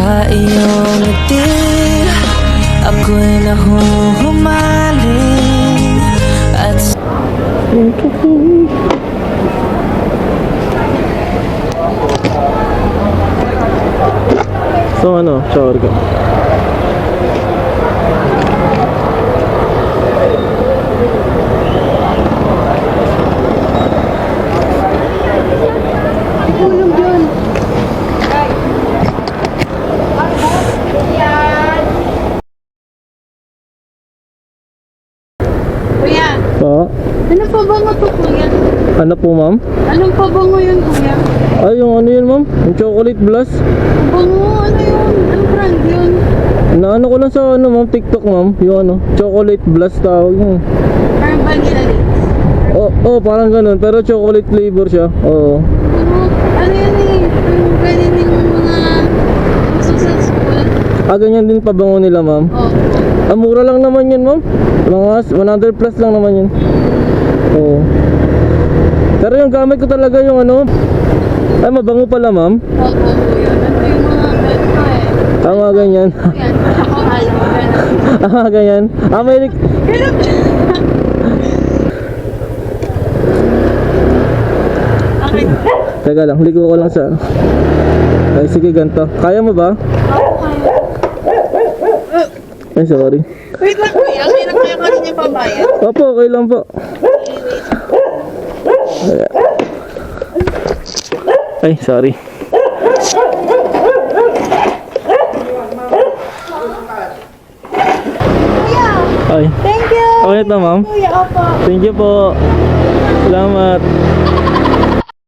Sa iyong ngiti ako'y nahuhumaling at so ano, shower ka. Kuya, Pa? ano pa bango to, kuya? Ano po, ma'am? Anong pa bango yun, kuya? Ay, yung ano yun, ma'am? Yung chocolate blast. Bango, ano yun? Anong brand yun? Naano ko lang sa ano, ma'am, TikTok, ma'am. Yung ano, chocolate blast tawag yun. Parang vanilla lace. Oh, parang ganun. Pero chocolate flavor siya. Oo. Bango, ano yun eh? Yung ganyan yung mga uso sa school. Ganyan din pabango nila, ma'am. Oh. Mura lang naman yun, ma'am. Mga 100 plus lang naman yun. Oo. Pero yung gamit ko talaga yung ano, ay mabango pala, ma'am. Opo, kuya. Ano yung mga ganito eh? Tama ganyan. Yan, ako alam mo, ganun. Ganyan. May Ganun. Okay. teka lang, ligo ko lang sa ay sige, ganito. Kaya mo ba? Ay, sorry. Wait lang, kuya. Kailan kaya kasi niya pambayad? Opo, okay lang po. Ay, sorry. Kuya, Ay, thank you. okay na, ma'am. Kuya, opo. Thank you po. Salamat.